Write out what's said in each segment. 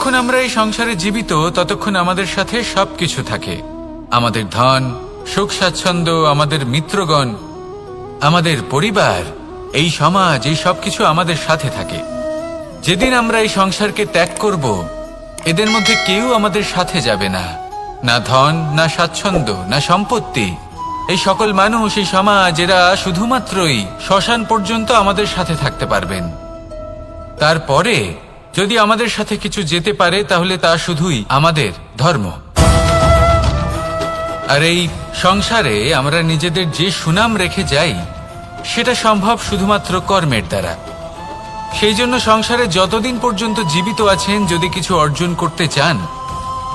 যতক্ষণ আমরা এই সংসারে জীবিত ততক্ষণ আমাদের সাথে সবকিছু থাকে, আমাদের ধন, সুখ স্বাচ্ছন্দ্য, আমাদের মিত্রগণ, আমাদের পরিবার, এই সমাজ, এই সবকিছু আমাদের সাথে থাকে। যেদিন আমরা এই সংসারকে ত্যাগ করব, এদের মধ্যে কেউ আমাদের সাথে যাবে না, না ধন, না স্বাচ্ছন্দ্য, না সম্পত্তি। এই সকল মানুষ, এই সমাজ, এরা শুধুমাত্রই শ্মশান পর্যন্ত আমাদের সাথে থাকতে পারবেন। তারপরে যদি আমাদের সাথে কিছু যেতে পারে তাহলে তা শুধুই আমাদের ধর্ম। আর এই সংসারে আমরা নিজেদের যে সুনাম রেখে যাই সেটা সম্ভব শুধুমাত্র কর্মের দ্বারা। সেই জন্য সংসারে যতদিন পর্যন্ত জীবিত আছেন, যদি কিছু অর্জন করতে চান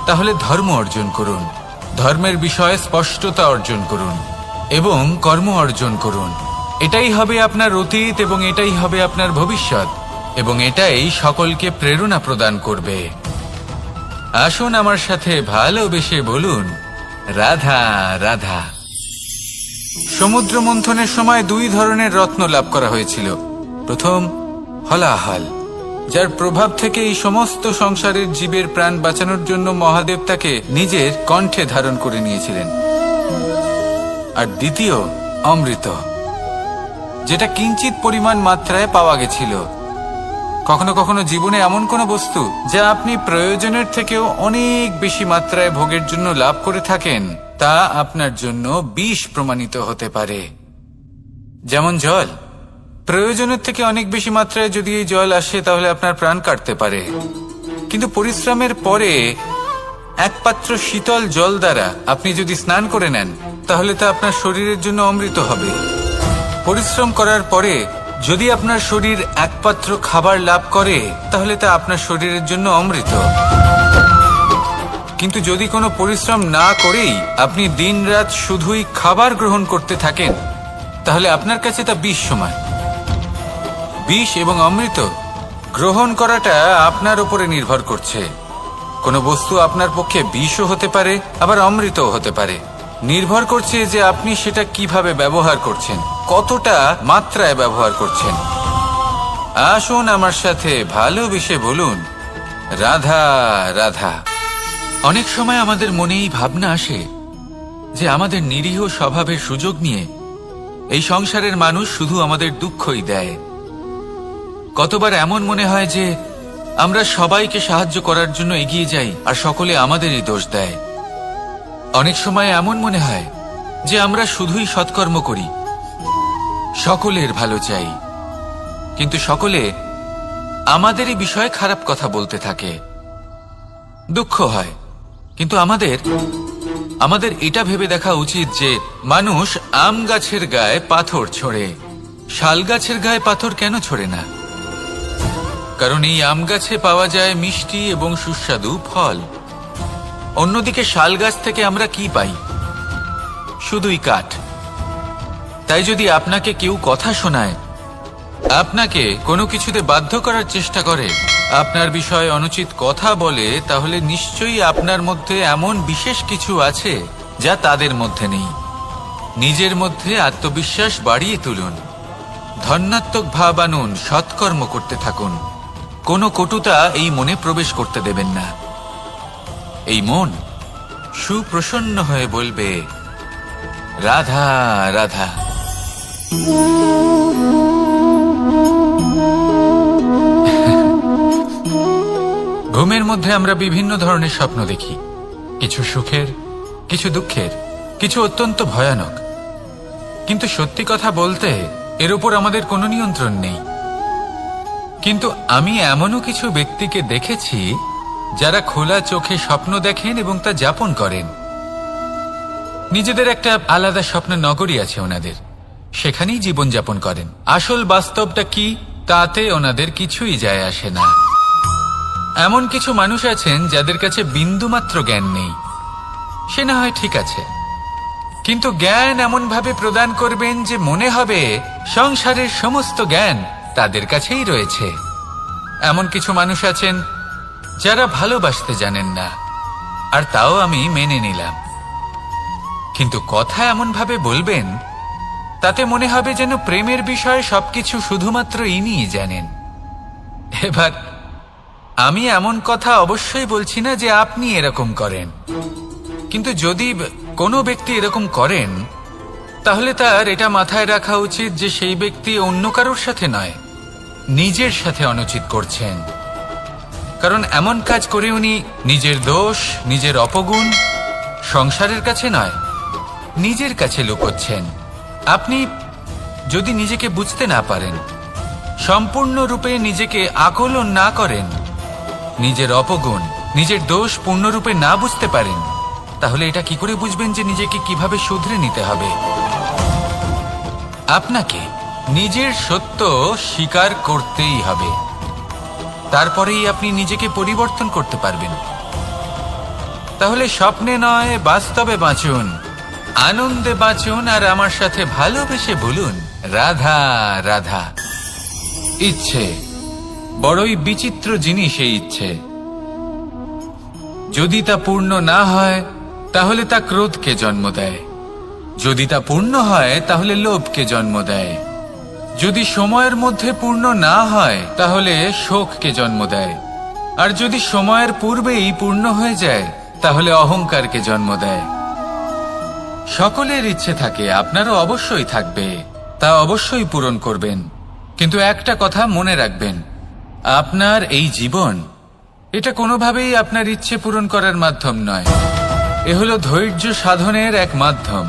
তাহলে ধর্ম অর্জন করুন, ধর্মের বিষয়ে স্পষ্টতা অর্জন করুন এবং কর্ম অর্জন করুন। এটাই হবে আপনার অতীত এবং এটাই হবে আপনার ভবিষ্যৎ, এবং এটাই সকলকে প্রেরণা প্রদান করবে। আসুন আমার সাথে ভালোবেসে বলুন, রাধা রাধা। সমুদ্র মন্থনের সময় দুই ধরনের রত্ন লাভ করা হয়েছিল। প্রথম হলাহল, যার প্রভাব থেকে এই সমস্ত সংসারের জীবের প্রাণ বাঁচানোর জন্য মহাদেব তাকে নিজের কণ্ঠে ধারণ করে নিয়েছিলেন। আর দ্বিতীয় অমৃত, যেটা কিঞ্চিত পরিমাণ মাত্রায় পাওয়া গেছিল। কখনো কখনো জীবনে এমন কোনো বস্তু যা আপনি প্রয়োজনের থেকেও অনেক বেশি মাত্রায় ভোগের জন্য লাভ করে থাকেন, তা আপনার জন্য বিষ প্রমাণিত হতে পারে। যেমন জল, প্রয়োজনের থেকে অনেক বেশি মাত্রায় যদি এই জল আসে তাহলে আপনার প্রাণ কাটতে পারে, কিন্তু পরিশ্রমের পরে এক পাত্র শীতল জল দ্বারা আপনি যদি স্নান করে নেন তাহলে তা আপনার শরীরের জন্য অমৃত হবে। পরিশ্রম করার পরে যদি আপনার শরীর এক পাত্র খাবার লাভ করে তাহলে তা আপনার শরীরের জন্য অমৃত। কিন্তু যদি কোনো পরিশ্রম না করেই আপনি দিনরাত শুধুই খাবার গ্রহণ করতে থাকেন তাহলে আপনার কাছে তা বিষ সমান। বিষ এবং অমৃত গ্রহণ করাটা আপনার উপরে নির্ভর করছে। কোনো বস্তু আপনার পক্ষে বিষও হতে পারে, আবার অমৃতও হতে পারে। নির্ভর করছে যে আপনি সেটা কিভাবে ব্যবহার করছেন, কতটা মাত্রায় ব্যবহার করছেন। আসুন আমার সাথে ভালোবেসে বলুন, রাধা রাধা। অনেক সময় আমাদের মনে এই ভাবনা আসে যে আমাদের নিরীহ স্বভাবের সুযোগ নিয়ে এই সংসারের মানুষ শুধু আমাদের দুঃখই দেয়। কতবার এমন মনে হয় যে আমরা সবাইকে সাহায্য করার জন্য এগিয়ে যাই আর সকলে আমাদেরই দোষ দেয়। অনেক সময় এমন মনে হয় যে আমরা শুধুই সৎকর্ম করি, সকলের ভালো চাই, কিন্তু সকলে আমাদেরই বিষয়ে খারাপ কথা বলতে থাকে। দুঃখ হয়, কিন্তু আমাদের এটা ভেবে দেখা উচিত যে মানুষ আম গাছের গায়ে পাথর ছোড়ে, শাল গাছের গায়ে পাথর কেন ছোড়ে না? কারণ এই আম গাছে পাওয়া যায় মিষ্টি এবং সুস্বাদু ফল। অন্যদিকে শাল গাছ থেকে আমরা কি পাই? শুধুই কাঠ। তাই যদি আপনাকে কেউ কথা শোনায়, আপনাকে কোনো কিছুতে বাধ্য করার চেষ্টা করে, আপনার বিষয়ে অনুচিত কথা বলে, তাহলে নিশ্চয়ই আপনার মধ্যে এমন বিশেষ কিছু আছে যা তাদের মধ্যে নেই। নিজের মধ্যে আত্মবিশ্বাস বাড়িয়ে তুলুন, ধন্যাত্মক ভাব আনুন, সৎকর্ম করতে থাকুন। কোনো কটুতা এই মনে প্রবেশ করতে দেবেন না। এই মন সুপ্রসন্ন হয়ে বলবে, রাধা রাধা। ঘুমের মধ্যে আমরা বিভিন্ন ধরনের স্বপ্ন দেখি, কিছু সুখের, কিছু দুঃখের, কিছু অত্যন্ত ভয়ানক। কিন্তু সত্যি কথা বলতে এর উপর আমাদের কোনো নিয়ন্ত্রণ নেই। কিন্তু আমি এমনও কিছু ব্যক্তিকে দেখেছি যারা খোলা চোখে স্বপ্ন দেখেন এবং তা যাপন করেন। নিজেদের একটা আলাদা স্বপ্ন নগরী আছে ওনাদের, সেখানেই জীবন যাপন করেন। আসল বাস্তবটা কি তাতে ওনাদের কিছুই যায় আসে না। এমন কিছু মানুষ আছেন যাদের কাছে বিন্দুমাত্র জ্ঞান নেই, সে না হয় ঠিক আছে, কিন্তু জ্ঞান এমন ভাবে প্রদান করবেন যে মনে হবে সংসারের সমস্ত জ্ঞান তাদের কাছেই রয়েছে। এমন কিছু মানুষ আছেন যারা ভালোবাসতে জানেন না, আর তাও আমি মেনে নিলাম, কিন্তু কথা এমন ভাবে বলবেন তাতে মনে হবে যেন প্রেমের বিষয়ে সবকিছু শুধুমাত্র ইনিই জানেন। এবার আমি এমন কথা অবশ্যই বলছি না যে আপনি এরকম করেন, কিন্তু যদি কোনো ব্যক্তি এরকম করেন তাহলে তার এটা মাথায় রাখা উচিত যে সেই ব্যক্তি অন্য কারোর সাথে নয়, নিজের সাথে অনুচিত করছেন। কারণ এমন কাজ করে উনি নিজের দোষ, নিজের অপগুণ সংসারের কাছে নয়, নিজের কাছে লুকোচ্ছেন। আপনি যদি নিজেকে বুঝতে না পারেন, সম্পূর্ণরূপে নিজেকে আকলন না করেন, নিজের অপগুণ, নিজের দোষ পূর্ণরূপে না বুঝতে পারেন, তাহলে এটা কি করে বুঝবেন যে নিজেকে কিভাবে শুধরে নিতে হবে? আপনাকে নিজের সত্য স্বীকার করতেই হবে, তারপরেই আপনি নিজেকে পরিবর্তন করতে পারবেন। তাহলে স্বপ্নে নয়, বাস্তবে বাঁচুন, আনন্দে বাঁচুন, আর আমার সাথে ভালোবেসে বলুন রাধা রাধা। ইচ্ছে বড়ই বিচিত্র জিনিস। এই ইচ্ছে যদি তা পূর্ণ না হয় তাহলে তা ক্রোধকে জন্ম দেয়, যদি তা পূর্ণ হয় তাহলে লোভকে জন্ম দেয়, যদি সময়ের মধ্যে পূর্ণ না হয় তাহলে শোককে জন্ম দেয়, আর যদি সময়ের পূর্বেই পূর্ণ হয়ে যায় তাহলে অহংকারকে জন্ম দেয়। সকলের ইচ্ছে থাকে, আপনারও অবশ্যই থাকবে, তা অবশ্যই পূরণ করবেন। কিন্তু একটা কথা মনে রাখবেন, আপনার এই জীবন এটা কোনোভাবেই আপনার ইচ্ছে পূরণ করার মাধ্যম নয়। এ হলো ধৈর্য সাধনের এক মাধ্যম,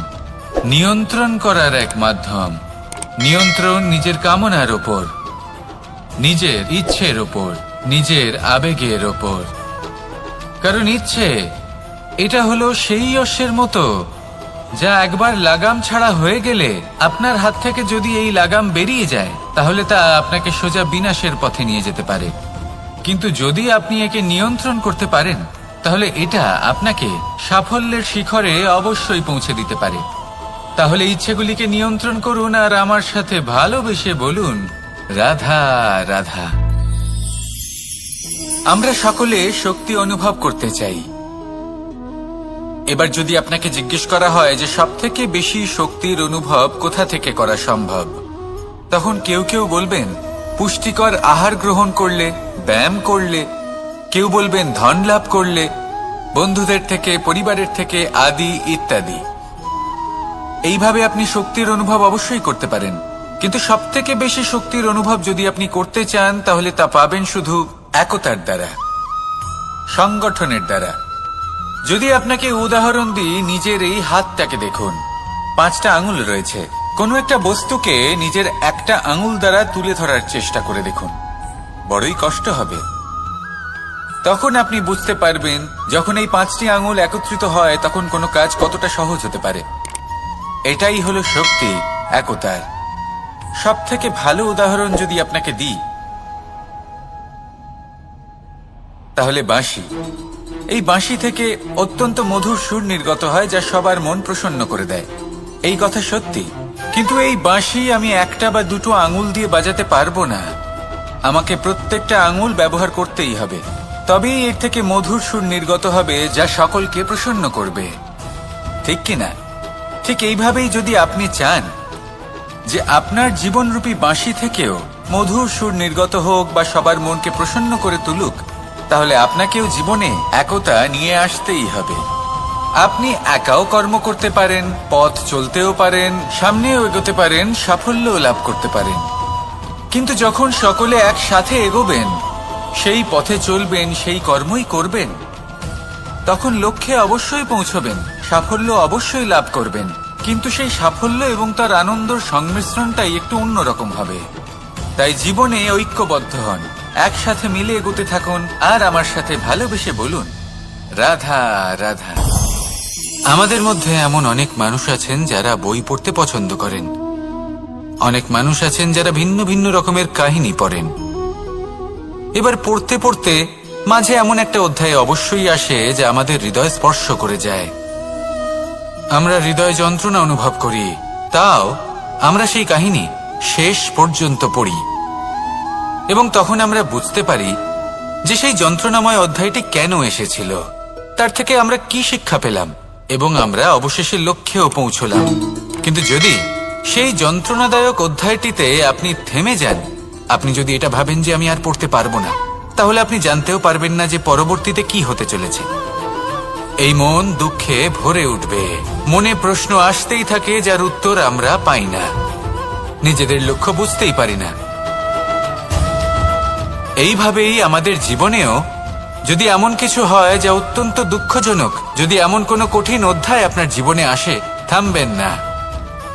নিয়ন্ত্রণ করার এক মাধ্যম। নিয়ন্ত্রণ নিজের কামনার ওপর, নিজের ইচ্ছের ওপর, নিজের আবেগের ওপর। কারণ ইচ্ছে এটা হলো সেই অশ্বের মতো যা একবার লাগাম ছাড়া হয়ে গেলে, আপনার হাত থেকে যদি এই লাগাম বেরিয়ে যায় তাহলে তা আপনাকে সোজা বিনাশের পথে নিয়ে যেতে পারে। কিন্তু যদি আপনি একে নিয়ন্ত্রণ করতে পারেন তাহলে এটা আপনাকে সাফল্যের শিখরে অবশ্যই পৌঁছে দিতে পারে। তাহলে ইচ্ছেগুলিকে নিয়ন্ত্রণ করুন আর আমার সাথে ভালোবেসে বলুন রাধা রাধা। আমরা সকলে শক্তি অনুভব করতে চাই। এবার যদি আপনাকে জিজ্ঞেস করা হয় যে সবথেকে বেশি শক্তির অনুভব কোথা থেকে করা সম্ভব, তখন কেউ কেউ বলবেন পুষ্টিকর আহার গ্রহণ করলে, ব্যায়াম করলে, কেউ বলবেন ধন লাভ করলে, বন্ধুদের থেকে, পরিবারের থেকে, আদি ইত্যাদি। এইভাবে আপনি শক্তির অনুভব অবশ্যই করতে পারেন, কিন্তু সবথেকে বেশি শক্তির অনুভব যদি আপনি করতে চান তাহলে তা পাবেন শুধু একতার দ্বারা, সংগঠনের দ্বারা। যদি আপনাকে উদাহরণ দিই, নিজের এই হাতটাকে দেখুন, 5টা আঙুল রয়েছে। কোনো একটা বস্তুকে নিজের একটা আঙুল দ্বারা তুলে ধরার চেষ্টা করে দেখুন, বড়ই কষ্ট হবে। তখন আপনি বুঝতে পারবেন যখন এই 5টি আঙুল একত্রিত হয় তখন কোনো কাজ কতটা সহজ হতে পারে। এটাই হলো শক্তি, একতার। সব থেকে ভালো উদাহরণ যদি আপনাকে দিই তাহলে বাঁশি। এই বাঁশি থেকে অত্যন্ত মধুর সুর নির্গত হয় যা সবার মন প্রসন্ন করে দেয়। এই কথা সত্যি, কিন্তু এই বাঁশি আমি একটা বা দুটো আঙুল দিয়ে বাজাতে পারবো না। আমাকে প্রত্যেকটা আঙুল ব্যবহার করতেই হবে, তবেই এর থেকে মধুর সুর নির্গত হবে যা সকলকে প্রসন্ন করবে, ঠিক কিনা? ঠিক এইভাবেই যদি আপনি চান যে আপনার জীবনরূপী বাঁশি থেকেও মধুর সুর নির্গত হোক বা সবার মনকে প্রসন্ন করে তুলুক, তাহলে আপনাকেও জীবনে একতা নিয়ে আসতেই হবে। আপনি একাও কর্ম করতে পারেন, পথ চলতেও পারেন, সামনেও এগোতে পারেন, সাফল্যও লাভ করতে পারেন। কিন্তু যখন সকলে একসাথে এগোবেন, সেই পথে চলবেন, সেই কর্মই করবেন, তখন লক্ষ্যে অবশ্যই পৌঁছবেন, সাফল্য অবশ্যই লাভ করবেন। কিন্তু সেই সাফল্য এবং তার আনন্দর সংমিশ্রণটাই একটু অন্যরকম হবে। তাই জীবনে ঐক্যবদ্ধ হন, একসাথে মিলে এগোতে থাকুন, আর আমার সাথে ভালোবেসে বলুন রাধা রাধা। আমাদের মধ্যে এমন অনেক মানুষ আছেন যারা বই পড়তে পছন্দ করেন, অনেক মানুষ আছেন যারা ভিন্ন ভিন্ন রকমের কাহিনী পড়েন। এবার পড়তে পড়তে মাঝে এমন একটা অধ্যায় অবশ্যই আসে যা আমাদের হৃদয় স্পর্শ করে যায়। আমরা হৃদয় যন্ত্রণা অনুভব করি, তাও আমরা সেই কাহিনী শেষ পর্যন্ত পড়ি, এবং তখন আমরা বুঝতে পারি যে সেই যন্ত্রণাময় অধ্যায়টি কেন এসেছিল, তার থেকে আমরা কি শিক্ষা পেলাম, এবং আমরা অবশেষে লক্ষ্যেও পৌঁছলাম। কিন্তু যদি সেই যন্ত্রণাদায়ক অধ্যায়টিতে আপনি থেমে যান, আপনি যদি এটা ভাবেন যে আমি আর পড়তে পারবো না, তাহলে আপনি জানতেও পারবেন না যে পরবর্তীতে কি হতে চলেছে। এই মন দুঃখে ভরে উঠবে, মনে প্রশ্ন আসতেই থাকে যার উত্তর আমরা পাই না, নিজেদের লক্ষ্য বুঝতেই পারি না। এইভাবেই আমাদের জীবনেও যদি এমন কিছু হয় যা অত্যন্ত দুঃখজনক, যদি এমন কোনো কঠিন অধ্যায় আপনার জীবনে আসে, থামবেন না।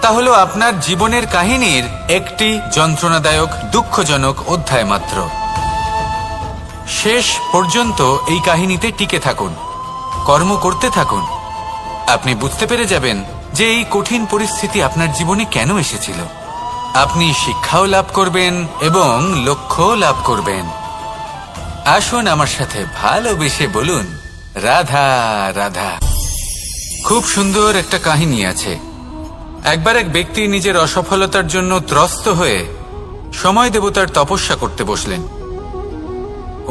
তাহলে আপনার জীবনের কাহিনীর একটি যন্ত্রণাদায়ক দুঃখজনক অধ্যায় মাত্র। শেষ পর্যন্ত এই কাহিনীতে টিকে থাকুন, কর্ম করতে থাকুন। আপনি বুঝতে পেরে যাবেন যে এই কঠিন পরিস্থিতি আপনার জীবনে কেন এসেছিল। আপনি শিক্ষাও লাভ করবেন এবং লক্ষ্যও লাভ করবেন। আসুন আমার সাথে ভালোবেসে বলুন, রাধা রাধা। খুব সুন্দর একটা কাহিনী আছে। একবার এক ব্যক্তি নিজের অসফলতার জন্য ত্রস্ত হয়ে সময় দেবতার তপস্যা করতে বসলেন।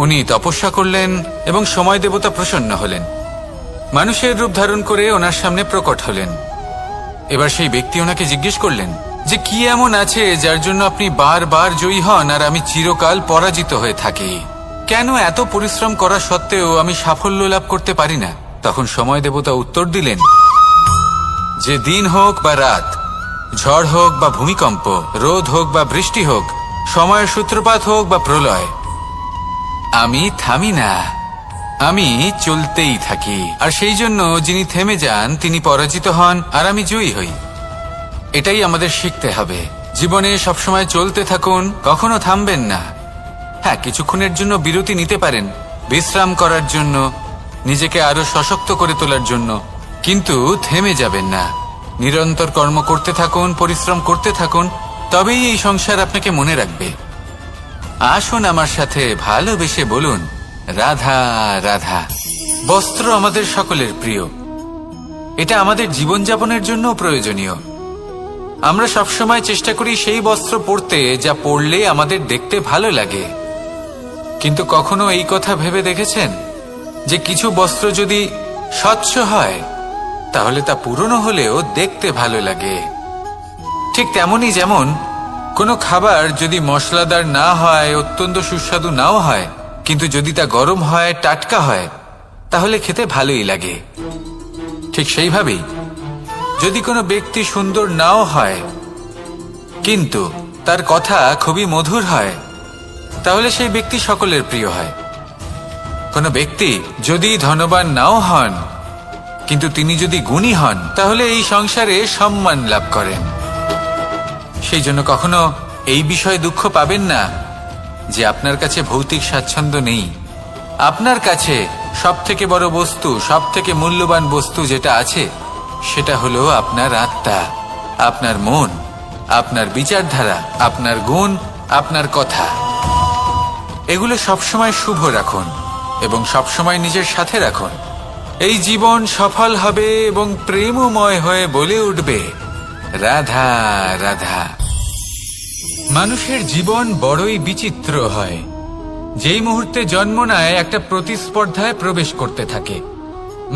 উনি তপস্যা করলেন এবং সময় দেবতা প্রসন্ন হলেন, মানুষের রূপ ধারণ করে ওনার সামনে প্রকট হলেন। এবার সেই ব্যক্তি ওনাকে জিজ্ঞেস করলেন যে কি এমন আছে যার জন্য আপনি বারবার জয়ী হন আর আমি চিরকাল পরাজিত হয়ে থাকি? কেন এত পরিশ্রম করা সত্ত্বেও আমি সাফল্য লাভ করতে পারি না? তখন সময় দেবতা উত্তর দিলেন যে দিন হোক বা রাত, ঝড় হোক বা ভূমিকম্প, রোদ হোক বা বৃষ্টি হোক, সময়ের সূত্রপাত হোক বা প্রলয়, আমি থামি না, আমি চলতেই থাকি। আর সেই জন্য যিনি থেমে যান তিনি পরাজিত হন আর আমি জয়ী হই। এটাই আমাদের শিখতে হবে। জীবনে সবসময় চলতে থাকুন, কখনো থামবেন না। হ্যাঁ, কিছুক্ষণের জন্য বিরতি নিতে পারেন, বিশ্রাম করার জন্য, নিজেকে আরো সশক্ত করে তোলার জন্য, কিন্তু থেমে যাবেন না। নিরন্তর কর্ম করতে থাকুন, পরিশ্রম করতে থাকুন, তবেই এই সংসার আপনাকে মনে রাখবে। আসুন আমার সাথে ভালোবেসে বলুন, রাধা রাধা। বস্ত্র আমাদের সকলের প্রিয়, এটা আমাদের জীবনযাপনের জন্য প্রয়োজনীয়। আমরা সবসময় চেষ্টা করি সেই বস্ত্র পরতে যা পরলে আমাদের দেখতে ভালো লাগে। কিন্তু কখনো এই কথা ভেবে দেখেছেন যে কিছু বস্ত্র যদি স্বচ্ছ হয় তাহলে তা পুরনো হলেও দেখতে ভালো লাগে? ঠিক তেমনই যেমন কোনো খাবার যদি মশলাদার না হয়, অত্যন্ত সুস্বাদু নাও হয়, কিন্তু যদি তা গরম হয়, টাটকা হয়, তাহলে খেতে ভালোই লাগে। ঠিক সেইভাবেই যদি কোনো ব্যক্তি সুন্দর নাও হয় কিন্তু তার কথা খুবই মধুর হয়, তাহলে সেই ব্যক্তি সকলের প্রিয় হয়। কোনো ব্যক্তি যদি ধনবান নাও হন কিন্তু তিনি যদি গুণী হন, তাহলে এই সংসারে সম্মান লাভ করেন। সেই জন্য কখনো এই বিষয়ে দুঃখ পাবেন না যে আপনার কাছে ভৌতিক স্বাচ্ছন্দ্য নেই। আপনার কাছে সবথেকে বড় বস্তু, সবথেকে মূল্যবান বস্তু যেটা আছে সেটা হলো আপনার আত্মা, আপনার মন, আপনার বিচারধারা, আপনার গুণ, আপনার কথা। এগুলো সবসময় শুভ রাখুন এবং সবসময় নিজের সাথে রাখুন। এই জীবন সফল হবে এবং প্রেমময় হয়ে বলে উঠবে, রাধা রাধা। মানুষের জীবন বড়ই বিচিত্র হয়। যেই মুহূর্তে জন্ম নেয় একটা প্রতিস্পর্ধায় প্রবেশ করতে থাকে।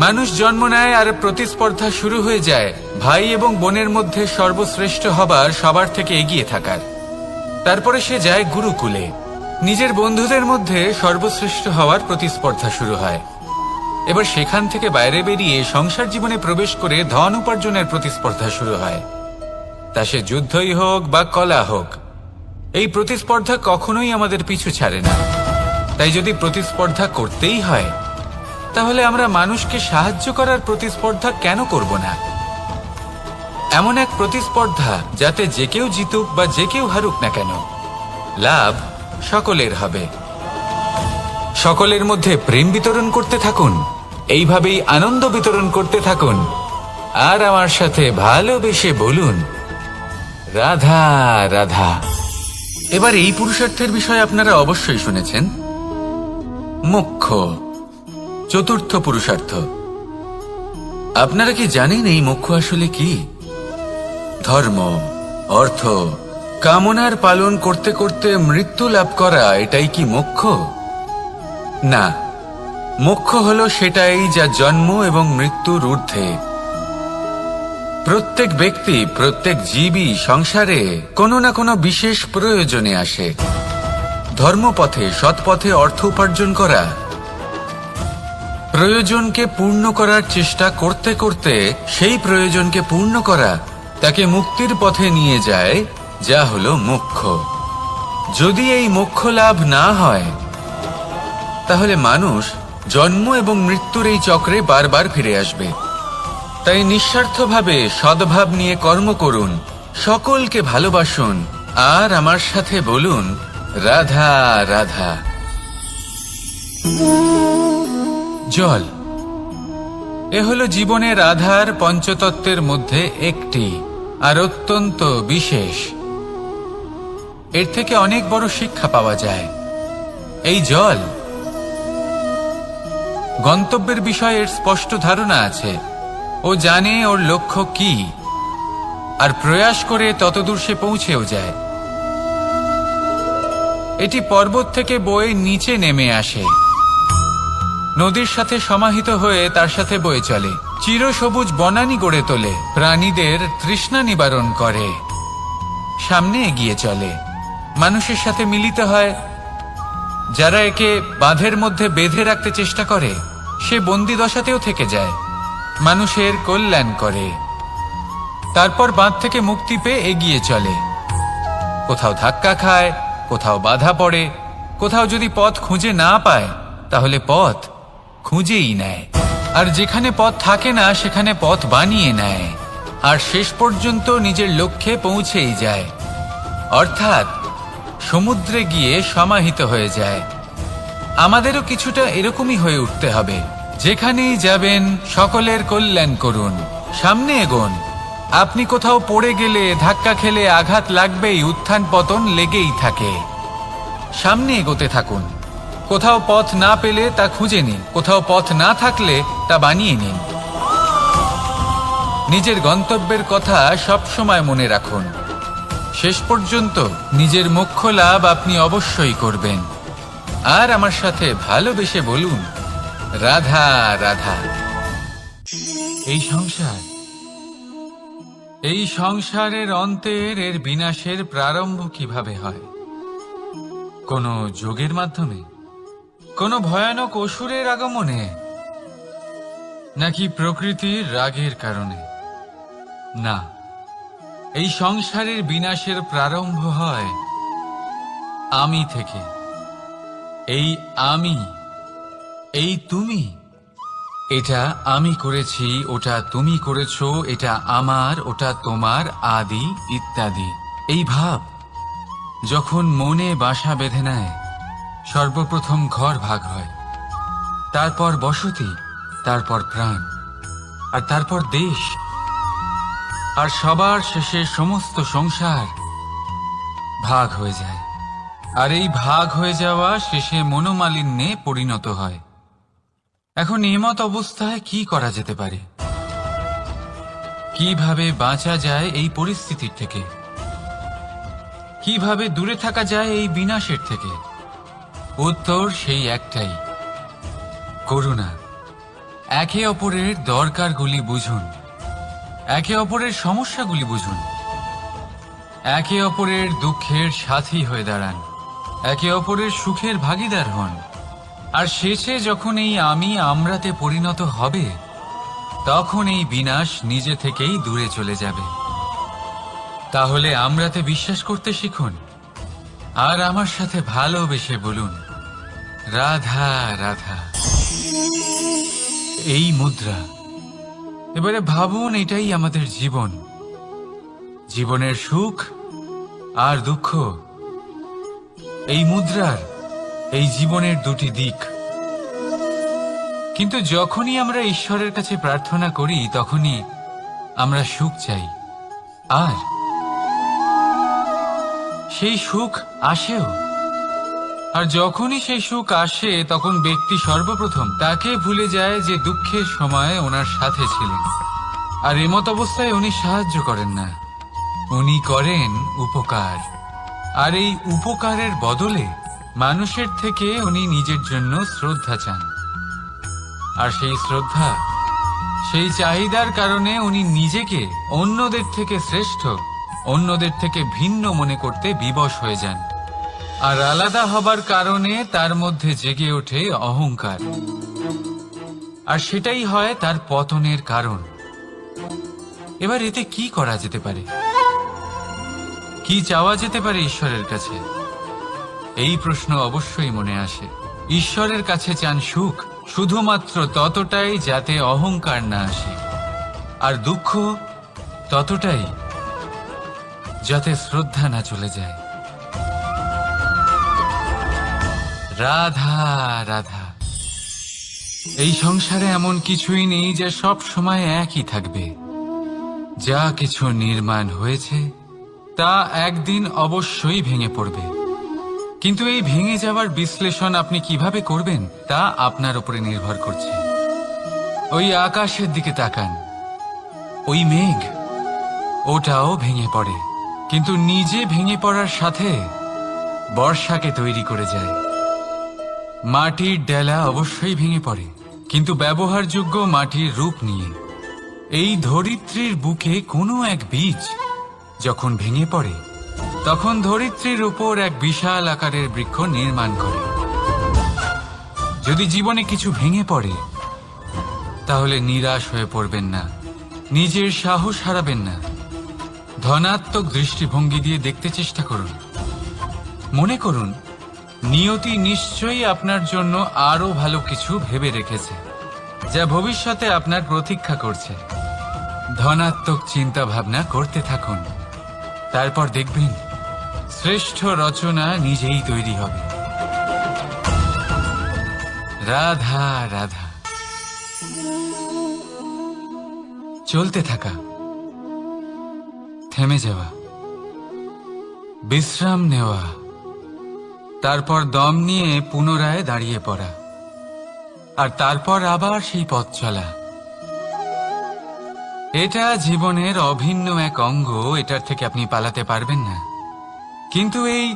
মানুষ জন্ম নেয় আর প্রতিস্পর্ধা শুরু হয়ে যায় ভাই এবং বোনের মধ্যে সর্বশ্রেষ্ঠ হবার, সবার থেকে এগিয়ে থাকার। তারপরে সে যায় গুরুকুলে, নিজের বন্ধুদের মধ্যে সর্বশ্রেষ্ঠ হওয়ার প্রতিস্পর্ধা শুরু হয়। এবার সেখান থেকে বাইরে বেরিয়ে সংসার জীবনে প্রবেশ করে ধন উপার্জনের প্রতিস্পর্ধা শুরু হয়। তা সে যুদ্ধই হোক বা কলা হোক, এই প্রতিস্পর্ধা কখনোই আমাদের পিছু ছাড়ে না। তাই যদি প্রতিস্পর্ধা করতেই হয় তাহলে আমরা মানুষকে সাহায্য করার প্রতিস্পর্ধা কেন করব না? এমন এক প্রতিস্পর্ধা যাতে যে কেউ জিতুক বা যে কেউ হারুক না কেন, লাভ সকলের হবে। সকলের মধ্যে প্রেম বিতরণ করতে থাকুন, এইভাবেই আনন্দ বিতরণ করতে থাকুন। আর আমার সাথে ভালোবেসে বলুন, রাধা রাধা। এবার এই পুরুষার্থের বিষয়ে আপনারা অবশ্যই শুনেছেন, মোক্ষ, চতুর্থ পুরুষার্থ। আপনারা কি জানেন এই মোক্ষ আসলে কি? ধর্ম, অর্থ, কামনার পালন করতে করতে মৃত্যু লাভ করা, এটাই কি মোক্ষ? না, মোক্ষ হলো সেটাই যা জন্ম এবং মৃত্যুর ঊর্ধ্বে। প্রত্যেক ব্যক্তি, প্রত্যেক জীবই সংসারে কোনো না কোনো বিশেষ প্রয়োজনে আসে। ধর্মপথে সৎপথে অর্থ উপার্জন করা, প্রয়োজনকে পূর্ণ করার চেষ্টা করতে করতে সেই প্রয়োজনকে পূর্ণ করা তাকে মুক্তির পথে নিয়ে যায়, যা হলো মোক্ষ। যদি এই মোক্ষ লাভ না হয় তাহলে মানুষ জন্ম এবং মৃত্যুর এই চক্রে বারবার ফিরে আসবে। তাই নিঃস্বার্থভাবে সদ্ভাব নিয়ে কর্ম করুন, সকলকে ভালোবাসুন, আর আমার সাথে বলুন রাধা রাধা। জল এ হলো জীবনের আধার পঞ্চতত্ত্বের মধ্যে একটি, আর অত্যন্ত বিশেষ। এর থেকে অনেক বড় শিক্ষা পাওয়া যায়। এই জল গন্তব্যের বিষয়ে এর স্পষ্ট ধারণা আছে। ও জানে ওর লক্ষ্য কি, আর প্রয়াস করে ততদূর সে পৌঁছেও যায়। এটি পর্বত থেকে বয়ে নিচে নেমে আসে, নদীর সাথে সমাহিত হয়ে তার সাথে বয়ে চলে, চিরসবুজ বনানী গড়ে তোলে, প্রাণীদের তৃষ্ণা নিবারণ করে, সামনে এগিয়ে চলে, মানুষের সাথে মিলিত হয়। যারা একে বাঁধের মধ্যে বেঁধে রাখতে চেষ্টা করে সে বন্দি দশাতেও থেকে যায়, মানুষের কল্যাণ করে। তারপর বাঁধ থেকে মুক্তি পেয়ে এগিয়ে চলে, কোথাও ধাক্কা খায়, কোথাও বাধা পড়ে, কোথাও যদি পথ খুঁজে না পায় তাহলে পথ খুঁজেই নেয়, আর যেখানে পথ থাকে না সেখানে পথ বানিয়ে নেয়, আর শেষ পর্যন্ত নিজের লক্ষ্যে পৌঁছেই যায়, অর্থাৎ সমুদ্রে গিয়ে সমাহিত হয়ে যায়। আমাদেরও কিছুটা এরকমই হয়ে উঠতে হবে। যেখানেই যাবেন সকলের কল্যাণ করুন, সামনে এগোন। আপনি কোথাও পড়ে গেলে, ধাক্কা খেলে আঘাত লাগবেই, উত্থান পতন লেগেই থাকে। সামনে এগোতে থাকুন। কোথাও পথ না পেলে তা খুঁজে নিন, কোথাও পথ না থাকলে তা বানিয়ে নিন। নিজের গন্তব্যের কথা সব সময় মনে রাখুন। শেষ পর্যন্ত নিজের মোক্ষ লাভ আপনি অবশ্যই করবেন। আর আমার সাথে ভালোবেসে বলুন রাধা রাধা। এই সংসারের অন্তের এর বিনাশের প্রারম্ভ কিভাবে হয়? কোন যোগের মাধ্যমে, কোন ভয়ানক অসুরের আগমনে, নাকি প্রকৃতির রাগের কারণে? না, এই সংসারের বিনাশের প্রারম্ভ হয় আমি থেকে। এই আমি, এই তুমি, এটা আমি করেছি, ওটা তুমি করেছো, এটা আমার, ওটা তোমার, আদি ইত্যাদি। এই ভাব যখন মনে বাসা বেঁধে নেয়, সর্বপ্রথম ঘর ভাগ হয়, তারপর বসতি, তারপর প্রাণ, আর তারপর দেশ, আর সবার শেষে সমস্ত সংসার ভাগ হয়ে যায়। আর এই ভাগ হয়ে যাওয়া শেষে মনোমালিন্যে পরিণত হয়। এখন এমত অবস্থায় কি করা যেতে পারে? কিভাবে বাঁচা যায় এই পরিস্থিতির থেকে? কিভাবে দূরে থাকা যায় এই বিনাশের থেকে? উত্তর সেই একটাই, করুণা। একে অপরের দরকারগুলি বুঝুন, একে অপরের সমস্যাগুলি বুঝুন, একে অপরের দুঃখের সাথী হয়ে দাঁড়ান, একে অপরের সুখের ভাগীদার হন। আর শেষে যখন এই আমি আমরাতে পরিণত হবে, তখন এই বিনাশ নিজে থেকেই দূরে চলে যাবে। তাহলে আমরাতে বিশ্বাস করতে শিখুন, আর আমার সাথে ভালোবেসে বলুন রাধা রাধা। এই মুদ্রা, এবারে ভাবুন এটাই আমাদের জীবন, জীবনের সুখ আর দুঃখ। এই মুদ্রার, এই জীবনের দুটি দিক। কিন্তু যখনই আমরা ঈশ্বরের কাছে প্রার্থনা করি তখনই আমরা সুখ চাই, আর সেই সুখ আসেও। আর যখনই সেই সুখ আসে তখন ব্যক্তি সর্বপ্রথম তাকে ভুলে যায় যে দুঃখের সময় ওনার সাথে ছিলেন। আর এমত অবস্থায় উনি সাহায্য করেন না, উনি করেন উপকার। আর এই উপকারের বদলে মানুষের থেকে উনি নিজের জন্য শ্রদ্ধা চান। আর সেই শ্রদ্ধা, সেই চাহিদার কারণে উনি নিজেকে অন্যদের থেকে শ্রেষ্ঠ, অন্যদের থেকে ভিন্ন মনে করতে বিবশ হয়ে যান। আর আলাদা হবার কারণে তার মধ্যে জেগে ওঠে অহংকার, আর সেটাই হয় তার পতনের কারণ। এবার এতে কি করা যেতে পারে? কি চাওয়া যেতে পারে ঈশ্বরের কাছে? এই প্রশ্ন অবশ্যই মনে আসে। ঈশ্বরের কাছে চান সুখ, শুধুমাত্র ততটাই যাতে অহংকার না আসে, আর দুঃখ ততটাই যাতে শ্রদ্ধা না চলে যায়। রাধা রাধা। এই সংসারে এমন কিছুই নেই যে সব সময় একই থাকবে। যা কিছু নির্মাণ হয়েছে তা একদিন অবশ্যই ভেঙে পড়বে, কিন্তু এই ভেঙে যাওয়ার বিশ্লেষণ আপনি কিভাবে করবেন তা আপনার উপরে নির্ভর করছে। ওই আকাশের দিকে তাকান, ওই মেঘ, ওটাও ভেঙে পড়ে, কিন্তু নিজে ভেঙে পড়ার সাথে বর্ষাকে তৈরি করে যায়। মাটির ডেলা অবশ্যই ভেঙে পড়ে, কিন্তু ব্যবহারযোগ্য মাটির রূপ নিয়ে। এই ধরিত্রীর বুকে কোনো এক বীজ যখন ভেঙে পড়ে, তখন ধরিত্রীর উপর এক বিশাল আকারের বৃক্ষ নির্মাণ করে। যদি জীবনে কিছু ভেঙে পড়ে, তাহলে নিরাশ হয়ে পড়বেন না, নিজের সাহস হারাবেন না। ধনাত্মক দৃষ্টিভঙ্গি দিয়ে দেখতে চেষ্টা করুন। মনে করুন, নিয়তি নিশ্চয়ই আপনার জন্য আরো ভালো কিছু ভেবে রেখেছে, যা ভবিষ্যতে আপনার প্রতীক্ষা করছে। ধনাত্মক চিন্তা ভাবনা করতে থাকুন, তারপর দেখবেন শ্রেষ্ঠ রচনা নিজেই তৈরি হবে। রাধা রাধা। চলতে থাকা, থেমে যাওয়া, বিশ্রাম নেওয়া, তারপর দম নিয়ে পুনরায় দাঁড়িয়ে পড়া, আর তারপর আবার সেই পথ চলা। এটা জীবনের অভিন্ন এক অঙ্গ, এটার থেকে আপনি পালাতে পারবেন না। কিন্তু এই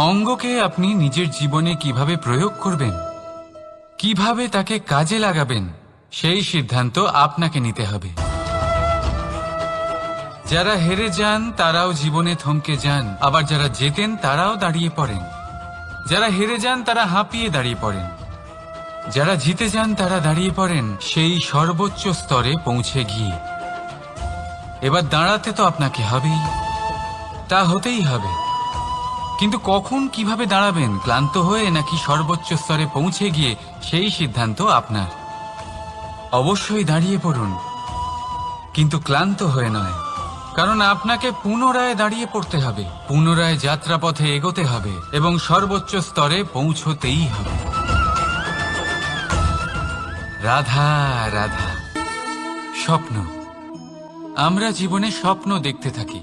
অঙ্গকে আপনি নিজের জীবনে কিভাবে প্রয়োগ করবেন, কিভাবে তাকে কাজে লাগাবেন, সেই সিদ্ধান্ত আপনাকে নিতে হবে। যারা হেরে যান তারাও জীবনে থমকে যান, আবার যারা জেতেন তারাও দাঁড়িয়ে পড়েন। যারা হেরে যান তারা হাঁপিয়ে দাঁড়িয়ে পড়েন, যারা জিতে যান তারা দাঁড়িয়ে পড়েন সেই সর্বোচ্চ স্তরে পৌঁছে গিয়ে। এবার দাঁড়াতে তো আপনাকে হবেই, তা হতেই হবে, কিন্তু কখন কিভাবে দাঁড়াবেন, ক্লান্ত হয়ে নাকি সর্বোচ্চ স্তরে পৌঁছে গিয়ে, সেই সিদ্ধান্ত আপনার। অবশ্যই দাঁড়িয়ে পড়ুন, কিন্তু ক্লান্ত হয়ে নয়, কারণ আপনাকে পুনরায় দাঁড়িয়ে পড়তে হবে, পুনরায় যাত্রাপথে এগোতে হবে এবং সর্বোচ্চ স্তরে পৌঁছতেই হবে। রাধা রাধা। স্বপ্ন, আমরা জীবনে স্বপ্ন দেখতে থাকি,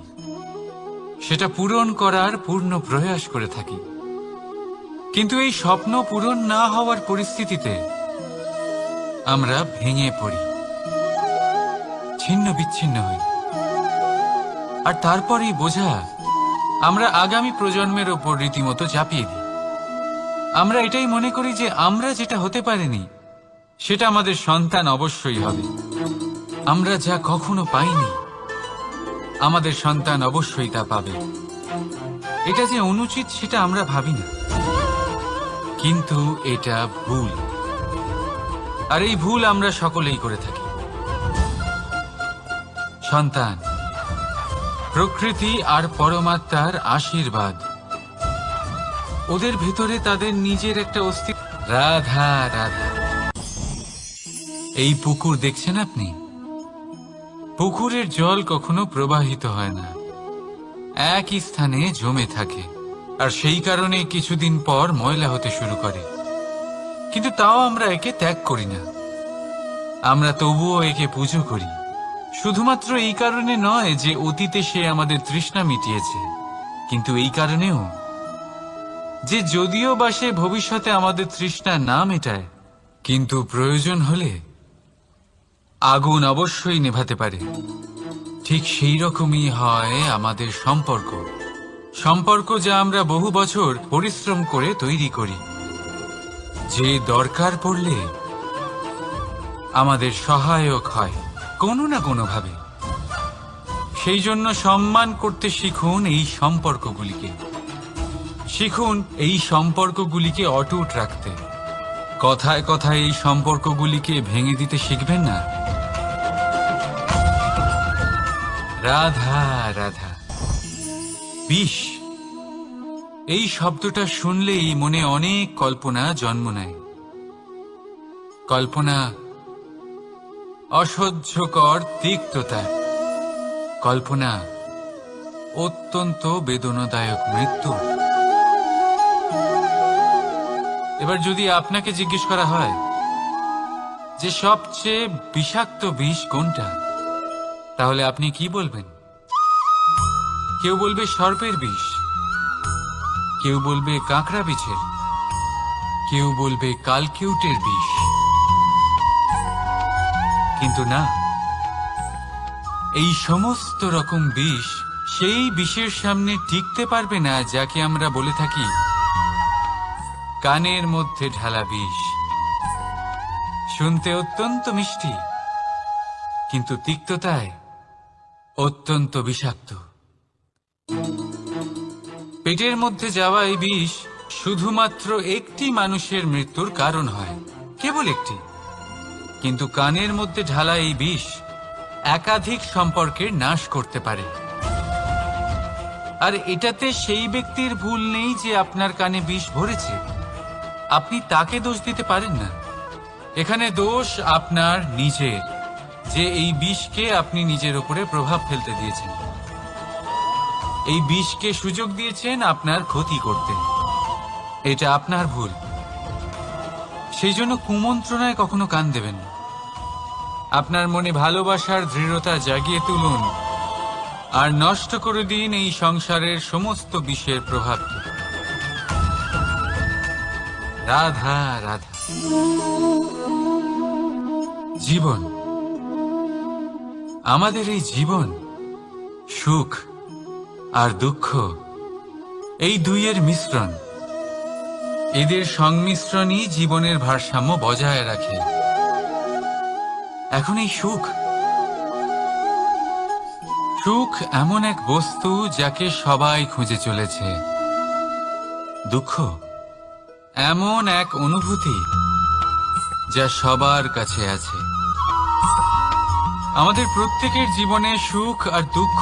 সেটা পূরণ করার পূর্ণ প্রয়াস করে থাকি, কিন্তু এই স্বপ্ন পূরণ না হওয়ার পরিস্থিতিতে আমরা ভেঙে পড়ি, ছিন্ন বিচ্ছিন্ন হই, আর তারপরেই বোঝা আমরা আগামী প্রজন্মের ওপর রীতিমতো চাপিয়ে দিই। আমরা এটাই মনে করি যে আমরা যেটা হতে পারিনি সেটা আমাদের সন্তান অবশ্যই হবে। আমরা যা কখনো পাইনি আমাদের সন্তান অবশ্যই তা পাবে। এটা যে অনুচিত সেটা আমরা ভাবি না, কিন্তু এটা ভুল, আর এই ভুল আমরা সকলেই করে থাকি। সন্তান প্রকৃতি আর পরমাত্মার আশীর্বাদ, ওদের ভেতরে তাদের নিজের একটা অস্তিত্ব। রাধা রাধা। এই পুকুর দেখছেন আপনি, পুকুরের জল কখনো প্রবাহিত হয় না, একই স্থানে জমে থাকে, আর সেই কারণে কিছুদিন পর ময়লা হতে শুরু করে, কিন্তু তাও আমরা একে ত্যাগ করি না, আমরা তবুও একে পুজো করি। শুধুমাত্র এই কারণে নয় যে অতীতে সে আমাদের তৃষ্ণা মিটিয়েছে, কিন্তু এই কারণেও যে যদিও বা সে ভবিষ্যতে আমাদের তৃষ্ণা না মেটায়, কিন্তু প্রয়োজন হলে আগুন অবশ্যই নেভাতে পারে। ঠিক সেই রকমই হয় আমাদের সম্পর্ক, সম্পর্ক যা আমরা বহু বছর পরিশ্রম করে তৈরি করি, যে দরকার পড়লে আমাদের সহায়ক হয় কোনো না কোনোভাবে। সেই জন্য সম্মান করতে শিখুন এই সম্পর্কগুলিকে, শিখুন এই সম্পর্কগুলিকে অটুট রাখতে। কথায় কথায় এই সম্পর্কগুলিকে ভেঙে দিতে শিখবেন না। রাধা রাধা। বিষ, এই শব্দটা শুনলেই মনে অনেক কল্পনা জন্ম নেয়। কল্পনা অসহ্যকর তিক্ততা, কল্পনা অত্যন্ত বেদনাদায়ক মৃত্যু। এবার যদি আপনাকে জিজ্ঞেস করা হয় যে সবচেয়ে বিষাক্ত বিষ কোনটা, তাহলে আপনি কি বলবেন? কেউ বলবে সর্পের বিষ, কেউ বলবে কাঁকড়া বিছের, কেউ বলবে কালকিউটের বিষ। কিন্তু না, এই সমস্ত রকম বিষ সেই বিষের সামনে টিকতে পারবে না যাকে আমরা বলে থাকি কানের মধ্যে ঢালা বিষ। শুনতে অত্যন্ত মিষ্টি, কিন্তু তিক্ততায় অত্যন্ত বিষাক্ত। পেটের মধ্যে যাওয়া এই বিষ শুধুমাত্র একটি মানুষের মৃত্যুর কারণ হয়, কেবল একটি। কিন্তু কানের মধ্যে ঢালা এই বিষ একাধিক সম্পর্কের নাশ করতে পারে। আর এটাতে সেই ব্যক্তির ভুল নেই যে আপনার কানে বিষ ভরেছে। আপনি তাকে দোষ দিতে পারেন না। এখানে দোষ আপনার নিজের, যে এই বিষকে আপনি নিজের উপরে প্রভাব ফেলতে দিয়েছেন। এই বিষকে সুযোগ দিয়েছেন আপনার ক্ষতি করতে। এটা আপনার ভুল। সেই জন্য কুমন্ত্রণায় কখনো কান দেবেন না। আপনার মনে ভালোবাসার দৃঢ়তা জাগিয়ে তুলুন আর নষ্ট করে দিন এই সংসারের সমস্ত বিষের প্রভাবকে। রাধা রাধা। জীবন, আমাদের এই জীবন, সুখ আর দুঃখ, এই দুইয়ের মিশ্রণ। এদের সংমিশ্রণই জীবনের ভারসাম্য বজায় রাখে। এখন এই সুখ, সুখ এমন এক বস্তু যাকে সবাই খুঁজে চলেছে। দুঃখ এমন এক অনুভূতি যা সবার কাছে আছে। আমাদের প্রত্যেকের জীবনে সুখ আর দুঃখ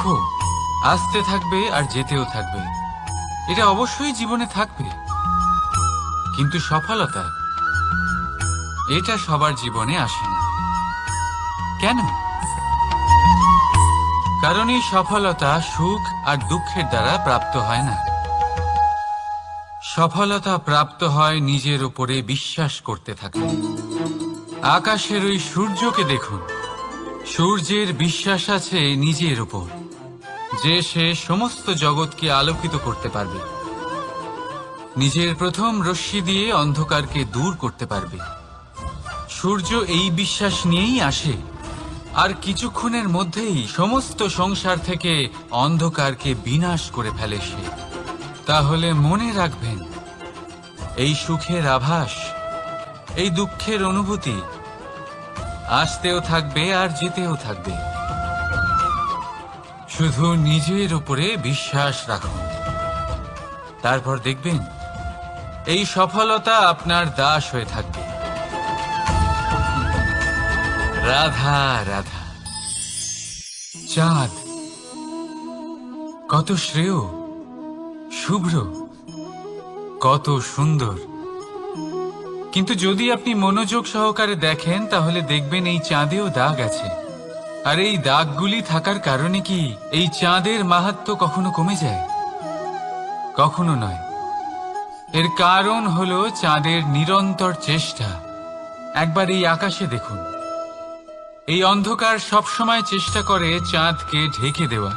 আসতে থাকবে আর যেতেও থাকবে। এটা অবশ্যই জীবনে থাকবে। কিন্তু সফলতা, এটা সবার জীবনে আসে না। কেন? কারণ এই সফলতা সুখ আর দুঃখের দ্বারা প্রাপ্ত হয় না। সফলতা প্রাপ্ত হয় নিজের উপরে বিশ্বাস করতে থাকলে। আকাশের ওই সূর্যকে দেখুন। সূর্যের বিশ্বাস আছে নিজের উপর যে সে সমস্ত জগৎকে আলোকিত করতে পারবে। নিজের প্রথম রশ্মি দিয়ে অন্ধকারকে দূর করতে পারবে। সূর্য এই বিশ্বাস নিয়েই আসে, আর কিছুক্ষণের মধ্যেই সমস্ত সংসার থেকে অন্ধকারকে বিনাশ করে ফেলে সে। তাহলে মনে রাখবেন, এই সুখের আভাস, এই দুঃখের অনুভূতি আসতেও থাকবে আর যেতেও থাকবে। শুধু নিজের উপরে বিশ্বাস রাখুন। তারপর দেখবেন এই সফলতা আপনার দাস হয়ে থাকবে। রাধা রাধা। চাঁদ কত শ্রেয়, শুভ্র, কত সুন্দর। কিন্তু যদি আপনি মনোযোগ সহকারে দেখেন তাহলে দেখবেন এই চাঁদেও দাগ আছে। আর এই দাগগুলি থাকার কারণে কি এই চাঁদের মাহাত্ম্য কখনো কমে যায়? কখনো নয়। এর কারণ হলো চাঁদের নিরন্তর চেষ্টা। একবার এই আকাশে দেখুন। এই অন্ধকার সবসময় চেষ্টা করে চাঁদকে ঢেকে দেওয়া,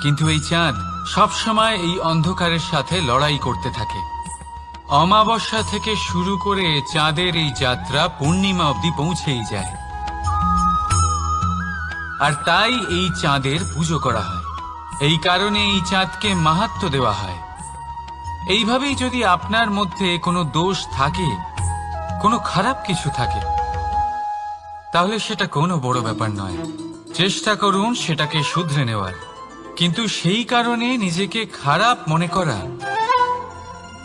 কিন্তু এই চাঁদ সবসময় এই অন্ধকারের সাথে লড়াই করতে থাকে। অমাবস্যা থেকে শুরু করে চাঁদের এই যাত্রা পূর্ণিমা অবধি পৌঁছেই যায়। আর তাই এই চাঁদের পুজো করা হয়। এই কারণে এই চাঁদকে মাহাত্ম্য দেওয়া হয়। এইভাবেই যদি আপনার মধ্যে কোনো দোষ থাকে, কোনো খারাপ কিছু থাকে, তাহলে সেটা কোনো বড় ব্যাপার নয়। চেষ্টা করুন সেটাকে শুধরে নেওয়ার। কিন্তু সেই কারণে নিজেকে খারাপ মনে করা,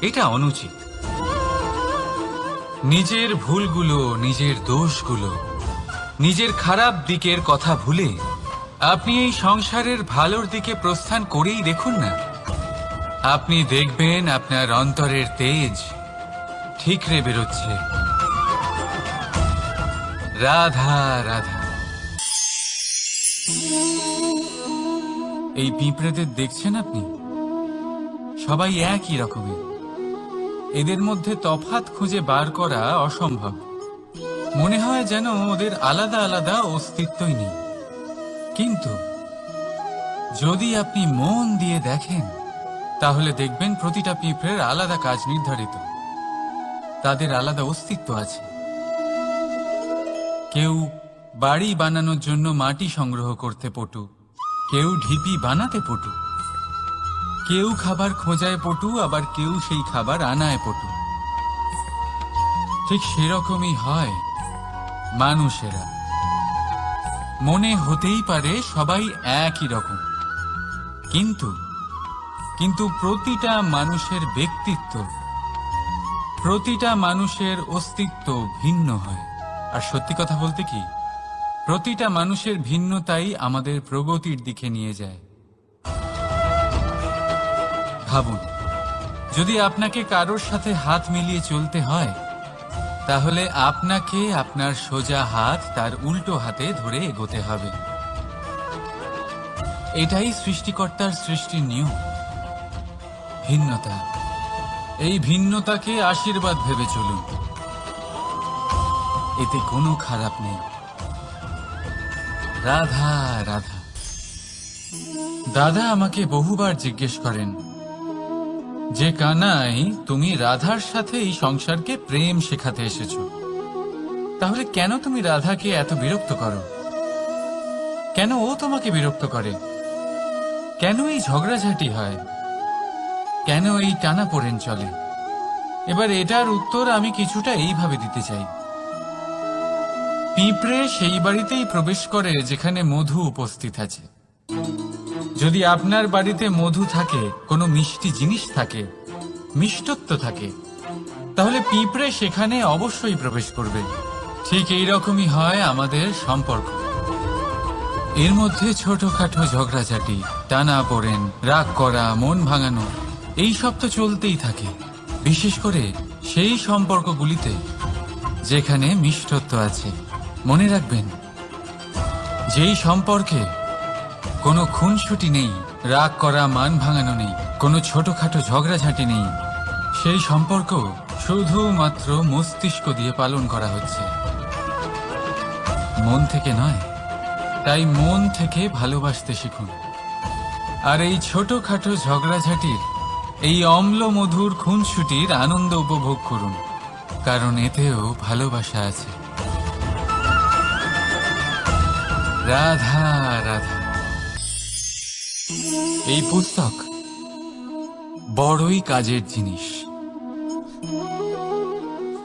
এটা অনুচিত। নিজের ভুলগুলো, নিজের দোষগুলো, নিজের খারাপ দিকের কথা ভুলে আপনি এই সংসারের ভালোর দিকে প্রস্থান করেই দেখুন না। আপনি দেখবেন আপনার অন্তরের তেজ ঠিকরে বেরোচ্ছে। রাধা রাধা। এই পিঁপড়েদের দেখছেন আপনি? সবাই একই রকমের। এদের মধ্যে তফাৎ খুঁজে বার করা অসম্ভব। মনে হয় যেন ওদের আলাদা আলাদা অস্তিত্বই নেই। কিন্তু যদি আপনি মন দিয়ে দেখেন তাহলে দেখবেন প্রতিটা পিঁপড়ের আলাদা কাজ নির্ধারিত। তাদের আলাদা অস্তিত্ব আছে। কেউ বাড়ি বানানোর জন্য মাটি সংগ্রহ করতে পটু, কেউ ঢিপি বানাতে পটু, কেউ খাবার খোঁজায় পটু, আবার কেউ সেই খাবার আনায় পটু। ঠিক সেরকমই হয় মানুষেরা। মনে হতেই পারে সবাই একই রকম, কিন্তু প্রতিটা মানুষের ব্যক্তিত্ব, প্রতিটা মানুষের অস্তিত্ব ভিন্ন হয়। আর সত্যি কথা বলতে কি, প্রতিটা মানুষের ভিন্নতাই আমাদের প্রগতির দিকে নিয়ে যায়। ভাবুন, যদি আপনাকে কারোর সাথে হাত মিলিয়ে চলতে হয়, তাহলে আপনাকে আপনার সোজা হাত তার উল্টো হাতে ধরে এগোতে হবে। এটাই সৃষ্টিকর্তার সৃষ্টির নিয়ম। ভিন্নতা, এই ভিন্নতাকে আশীর্বাদ ভেবে চলুন। এতে কোনো খারাপ নেই। রাধা রাধা। দাদা আমাকে বহুবার জিজ্ঞেস করেন যে কানাই, তুমি রাধার সাথে এই সংসারকে প্রেম শেখাতে এসেছো, তাহলে কেন তুমি রাধাকে এত বিরক্ত করো? কেন ও তোমাকে বিরক্ত করে? কেন এই ঝগড়াঝাটি হয়? কেন এই টানাপোড়েন চলে? এবার এটার উত্তর আমি কিছুটা এইভাবে দিতে চাই। পিঁপড়ে সেই বাড়িতেই প্রবেশ করে যেখানে মধু উপস্থিত আছে। যদি আপনার বাড়িতে মধু থাকে, কোনো মিষ্টি জিনিস থাকে, মিষ্টত্ব থাকে, তাহলে পিঁপড়ে সেখানে অবশ্যই প্রবেশ করবে। ঠিক এইরকমই হয় আমাদের সম্পর্ক। এর মধ্যে ছোটখাটো ঝগড়াঝাটি, টানাপোড়েন, রাগ করা, মন ভাঙানো, এই সব তো চলতেই থাকে। বিশেষ করে সেই সম্পর্কগুলিতে যেখানে মিষ্টত্ব আছে। মনে রাখবেন, যেই সম্পর্কে কোনো খুনসুটি নেই, রাগ করা, মান ভাঙানো নেই, কোনো ছোটখাটো ঝগড়াঝাটি নেই, সেই সম্পর্ক শুধুমাত্র মস্তিষ্ক দিয়ে পালন করা হচ্ছে, মন থেকে নয়। তাই মন থেকে ভালোবাসতে শিখুন। আর এই ছোটখাটো ঝগড়াঝাটির, এই অম্ল মধুর খুনসুটির আনন্দ উপভোগ করুন, কারণ এতেও ভালোবাসা আছে। রাধা রাধা। এই পুস্তক বড়ই কাজের জিনিস।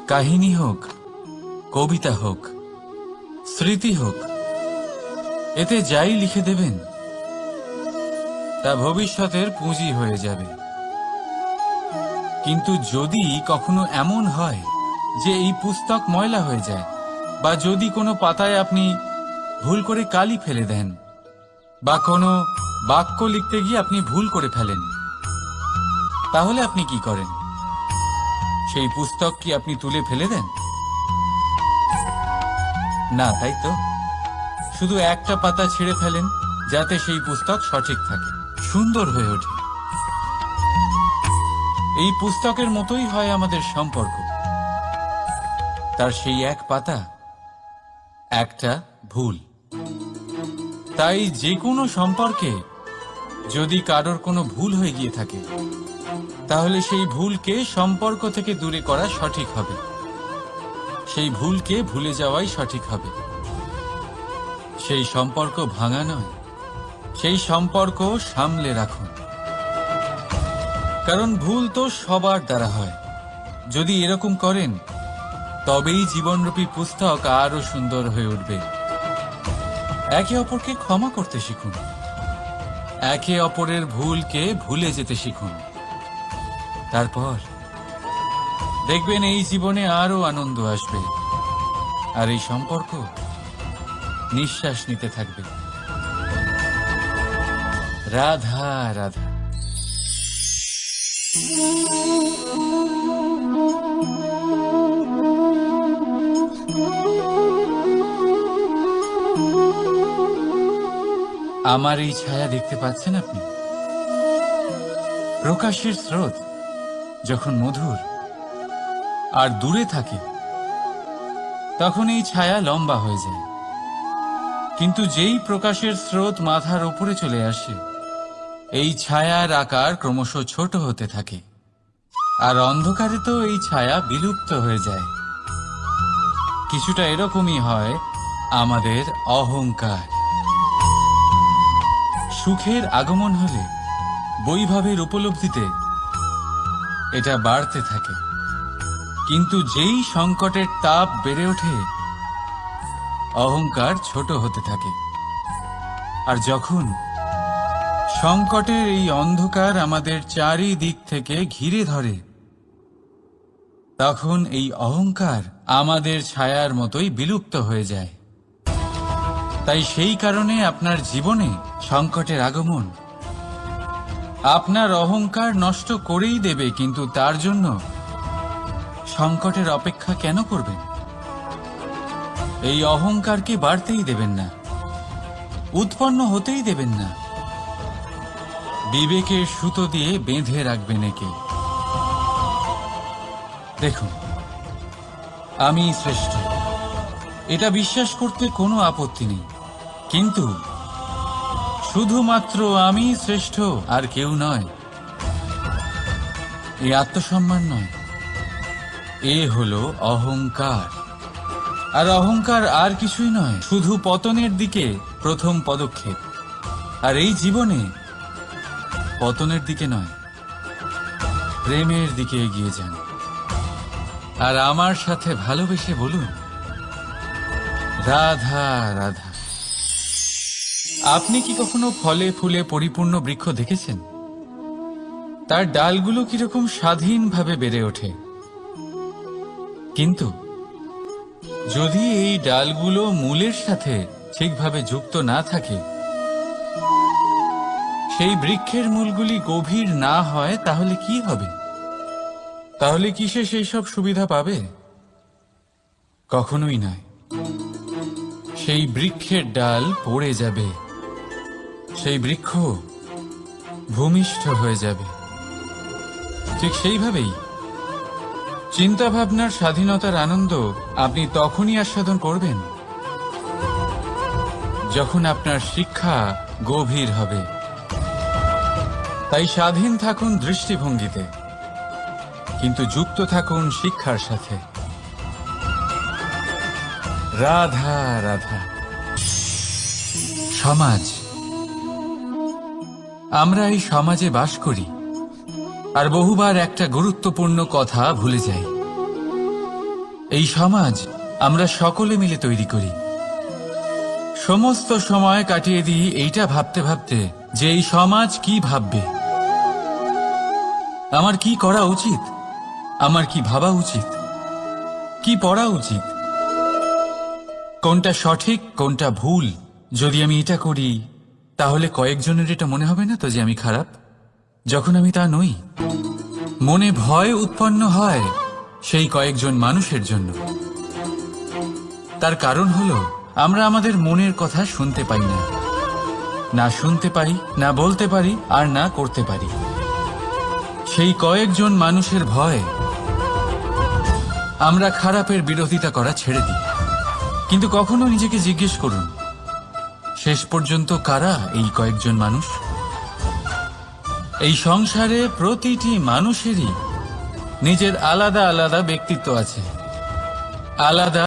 কাহিনী হোক, কবিতা হোক, স্মৃতি হোক, এতে যাই লিখে দেবেন তা ভবিষ্যতের পুঁজি হয়ে যাবে। কিন্তু যদি কখনো এমন হয় যে এই পুস্তক ময়লা হয়ে যায়, বা যদি কোনো পাতায় আপনি ভুল করে কালি ফেলে দেন, বা কোনো বাক্য লিখতে গিয়ে আপনি ভুল করে ফেলেন, তাহলে আপনি কি করেন? সেই পুস্তক কি আপনি তুলে ফেলে দেন? না, তাই তো। শুধু একটা পাতা ছিঁড়ে ফেলেন, যাতে সেই পুস্তক সঠিক থাকে, সুন্দর হয়ে ওঠে। এই পুস্তকের মতোই হয় আমাদের সম্পর্ক। তার সেই এক পাতা, একটা ভুল। তাই যে কোনো সম্পর্কে যদি কারোর কোনো ভুল হয়ে গিয়ে থাকে, তাহলে সেই ভুলকে সম্পর্ক থেকে দূরে করা সঠিক হবে। সেই ভুলকে ভুলে যাওয়াই সঠিক হবে। সেই সম্পর্ক ভাঙা নয়, সেই সম্পর্ক সামলে রাখুন। কারণ ভুল তো সবার দ্বারা হয়। যদি এরকম করেন, তবেই জীবনরূপী পুস্তক আরো সুন্দর হয়ে উঠবে। একে অপরকে ক্ষমা করতে শিখুন। একে অপরের ভুলকে ভুলে যেতে শিখুন। তারপর দেখবেন এই জীবনে আরো আনন্দ আসবে, আর এই সম্পর্ক নিঃশ্বাস নিতে থাকবে। রাধা রাধা। আমার এই ছায়া দেখতে পাচ্ছেন আপনি? প্রকাশের স্রোত যখন মধুর আর দূরে থাকে তখন এই ছায়া লম্বা হয়ে যায়, কিন্তু যেই প্রকাশের স্রোত মাথার উপরে চলে আসে এই ছায়ার আকার ক্রমশ ছোট হতে থাকে, আর অন্ধকারে তো এই ছায়া বিলুপ্ত হয়ে যায়। কিছুটা এরকমই হয় আমাদের অহংকার। সুখের আগমন হলে বৈভবের উপলব্ধিতে এটা বাড়তে থাকে, কিন্তু যেই সংকটের তাপ বেড়ে ওঠে অহংকার ছোট হতে থাকে। আর যখন সংকটের এই অন্ধকার আমাদের চারিদিক থেকে ঘিরে ধরে তখন এই অহংকার আমাদের ছায়ার মতোই বিলুপ্ত হয়ে যায়। তাই সেই কারণে আপনার জীবনে সংকটের আগমন আপনার অহংকার নষ্ট করেই দেবে, কিন্তু তার জন্য সংকটের অপেক্ষা কেন করবেন? এই অহংকারকে বাড়তেই দেবেন না, উৎপন্ন হতেই দেবেন না। বিবেকের সুতো দিয়ে বেঁধে রাখবেন একে। দেখুন, আমি শ্রেষ্ঠ, এটা বিশ্বাস করতে কোনো আপত্তি নেই, কিন্তু শুধুমাত্র আমি শ্রেষ্ঠ আর কেউ নয়, এই আত্মসম্মান নয়, এ হলো অহংকার। আর অহংকার আর কিছুই নয়, শুধু পতনের দিকে প্রথম পদক্ষেপ। আর এই জীবনে পতনের দিকে নয়, প্রেমের দিকে এগিয়ে যান। আর আমার সাথে ভালোবেসে বলুন, রাধা রাধা। আপনি কি কখনো ফলে ফুলে পরিপূর্ণ বৃক্ষ দেখেছেন? তার ডালগুলো কিরকম স্বাধীনভাবে বেড়ে ওঠে, কিন্তু যদি এই ডালগুলো মূলের সাথে ঠিকভাবে যুক্ত না থাকে, সেই বৃক্ষের মূলগুলি গভীর না হয়, তাহলে কি হবে? তাহলে কি সে সেই সব সুবিধা পাবে? কখনোই নয়। সেই বৃক্ষের ডাল পড়ে যাবে, সেই বৃক্ষ ভূমিষ্ঠ হয়ে যাবে। ঠিক সেইভাবেই চিন্তা ভাবনার স্বাধীনতার আনন্দ আপনি তখনই আস্বাদন করবেন যখন আপনার শিক্ষা গভীর হবে। তাই স্বাধীন থাকুন দৃষ্টিভঙ্গিতে, কিন্তু যুক্ত থাকুন শিক্ষার সাথে। রাধা রাধা। সমাজ, আমরা এই সমাজে বাস করি আর বহুবার একটা গুরুত্বপূর্ণ কথা ভুলে যাই। এই সমাজ আমরা সকলে মিলে তৈরি করি। সমস্ত সময় কাটিয়ে দিই এইটা ভাবতে ভাবতে যে এই সমাজ কি ভাববে, আমার কি করা উচিত, আমার কি ভাবা উচিত, কি পড়া উচিত, কোনটা সঠিক কোনটা ভুল। যদি আমি এটা করি তাহলে কয়েকজনের এটা মনে হবে না তো যে আমি খারাপ, যখন আমি তা নই। মনে ভয় উৎপন্ন হয় সেই কয়েকজন মানুষের জন্য। তার কারণ হলো আমরা আমাদের মনের কথা শুনতে পাই না, না শুনতে পারি, না বলতে পারি, আর না করতে পারি। সেই কয়েকজন মানুষের ভয় আমরা খারাপের বিরোধিতা করা ছেড়ে দিই। কিন্তু কখনো নিজেকে জিজ্ঞেস করুন, শেষ পর্যন্ত কারা এই কয়েকজন মানুষ? এই সংসারে প্রতিটি মানুষেরই নিজের আলাদা আলাদা ব্যক্তিত্ব আছে, আলাদা